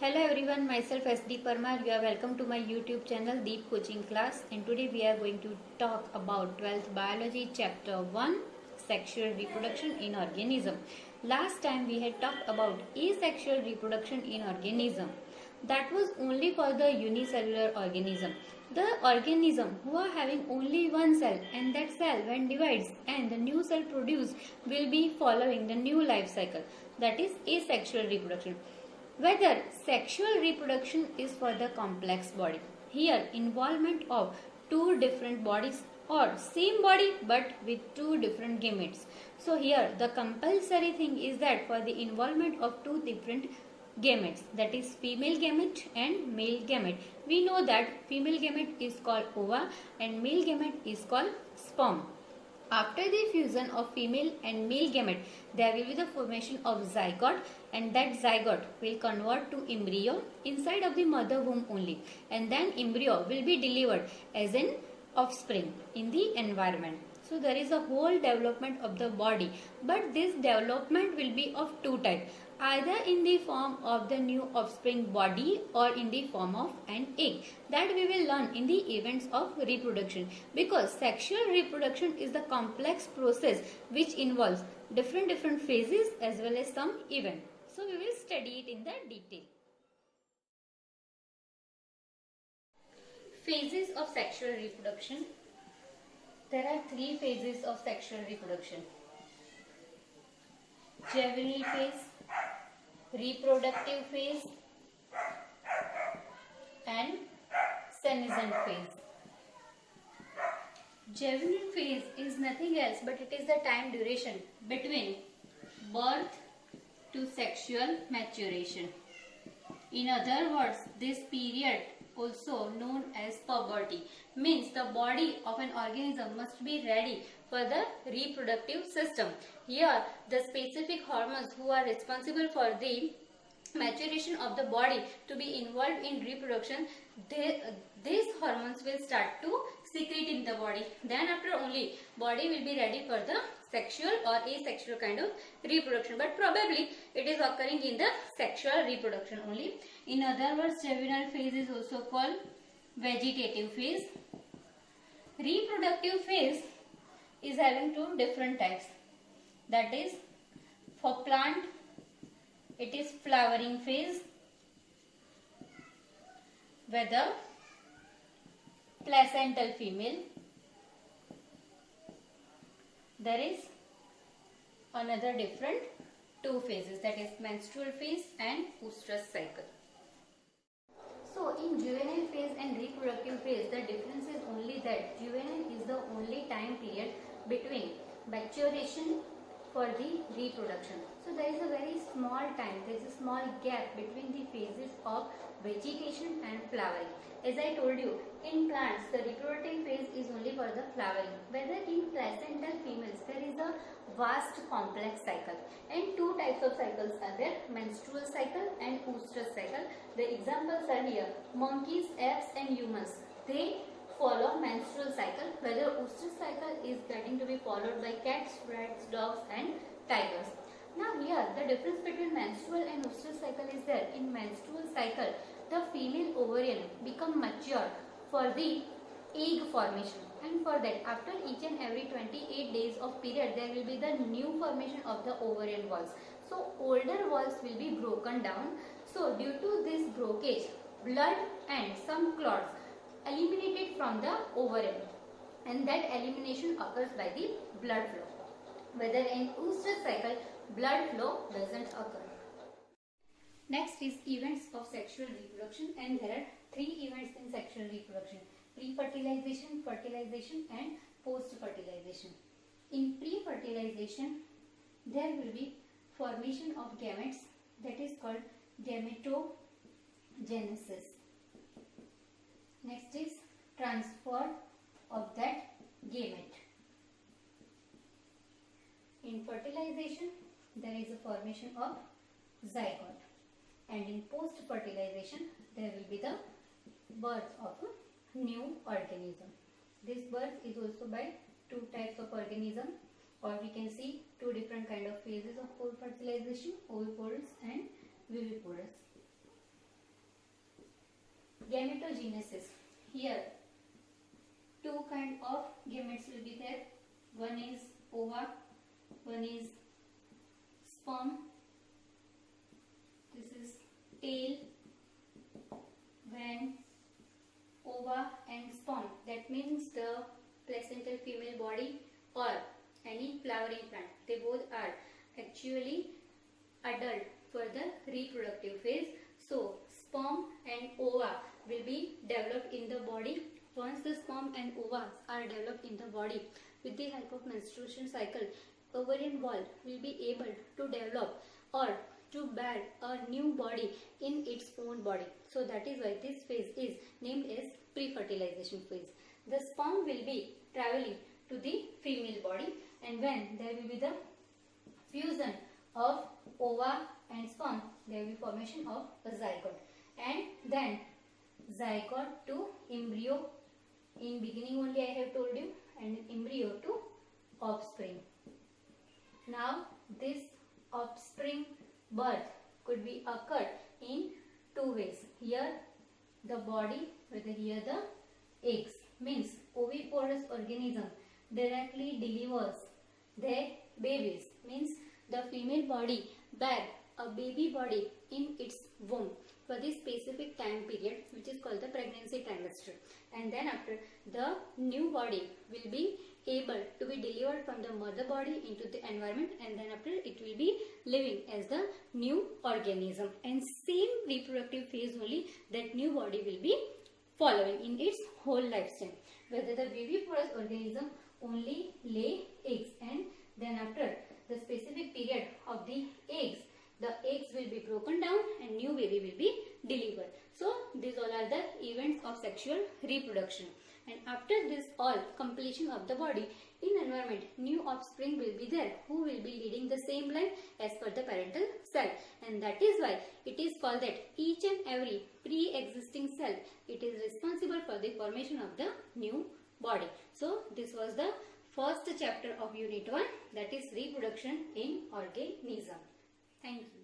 Hello everyone, myself SD Parmar. You are welcome to my YouTube channel Deep Coaching Class, and today we are going to talk about 12th Biology Chapter 1 Sexual Reproduction in Organism. Last time we had talked about asexual reproduction in organism. That was only for the unicellular organism. The organism who are having only one cell, and that cell when divides and the new cell produced will be following the new life cycle, that is asexual reproduction. Whether sexual reproduction is for the complex body. Here involvement of two different bodies or same body but with two different gametes. So here the compulsory thing is that for the involvement of two different gametes, that is female gamete and male gamete. We know that female gamete is called ova and male gamete is called sperm. After the fusion of female and male gamete, there will be the formation of zygote, and that zygote will convert to embryo inside of the mother womb only, and then embryo will be delivered as an offspring in the environment. So there is a whole development of the body, but this development will be of two types, either in the form of the new offspring body or in the form of an egg. That we will learn in the events of reproduction, because sexual reproduction is the complex process which involves different phases as well as some event. So we will study it in the detail. Phases of sexual reproduction. There are three phases of sexual reproduction: juvenile phase, reproductive phase, and senescent phase. Juvenile phase is nothing else but it is the time duration between birth to sexual maturation. In other words, this period, also known as puberty, means the body of an organism must be ready for the reproductive system. Here, the specific hormones who are responsible for the maturation of the body to be involved in reproduction, these hormones will start to secrete in the body. Then after only body will be ready for the sexual or asexual kind of reproduction, but probably it is occurring in the sexual reproduction only. In other words, juvenile phase is also called vegetative phase. Reproductive phase is having two different types, that is, for plant it is flowering phase, whether placental female. There is another different two phases, that is menstrual phase and oestrus cycle. So in juvenile phase and reproductive phase, the difference is only that juvenile is the only time period between maturation for the reproduction. So there is a very small time, there is a small gap between the phases of vegetation and flowering. As I told you, in plants the reproductive phase is only for the flowering, whether in placental females there is a vast complex cycle, and two types of cycles are there, menstrual cycle and oestrus cycle. The examples are here: monkeys, apes and humans, they follow menstrual cycle, whether oestrus cycle is getting to be followed by cats, rats, dogs and tigers. Now here the difference between menstrual and oestrus cycle is there. In menstrual cycle, the female ovarian become mature for the egg formation, and for that after each and every 28 days of period there will be the new formation of the ovarian walls. So older walls will be broken down. So due to this breakage, blood and some clots eliminated from the ovarian, and that elimination occurs by the blood flow. Whether in oestrus cycle, blood flow doesn't occur. Next is events of sexual reproduction, and there are three events in sexual reproduction: pre-fertilization, fertilization and post-fertilization. In pre-fertilization, there will be formation of gametes, that is called gametogenesis. Next is transfer of that gamete. In fertilization, there is a formation of zygote, and in post-fertilization, there will be the birth of a new organism. This birth is also by two types of organism, or we can see two different kind of phases of fertilization: oviporous and viviporous. Gametogenesis. Here two kind of gametes will be there. One is ova, one is sperm. This is tail, when ova and sperm. That means the placental female body or any flowering plant. They both are actually adult for the reproductive phase. So sperm and ova will be developed in the body. Once the sperm and ova are developed in the body, with the help of menstruation cycle, ovarian wall will be able to develop or to bear a new body in its own body. So that is why this phase is named as pre-fertilization phase. The sperm will be traveling to the female body, and when there will be the fusion of ova and sperm, there will be formation of a zygote, and then zygote to embryo. In beginning only I have told you, and embryo to offspring. Now this offspring birth could be occurred in two ways. Here the body, whether here the eggs, means oviparous organism directly delivers their babies, means the female body bear a baby body in its womb for this specific time period, which is called the pregnancy trimester, and then after the new body will be able to be delivered from the mother body into the environment, and then after it will be living as the new organism, and same reproductive phase only that new body will be following in its whole lifespan. Whether the viviparous organism only lay eggs, and then after the specific period of the eggs will be broken down and new baby will be delivered. So these all are the events of sexual reproduction, and after this all completion of the body in environment, new offspring will be there who will be leading the same life as per the parental cell, and that is why it is called that each and every pre-existing cell, it is responsible for the formation of the new body. So this was the first chapter of unit 1, that is reproduction in organism. Thank you.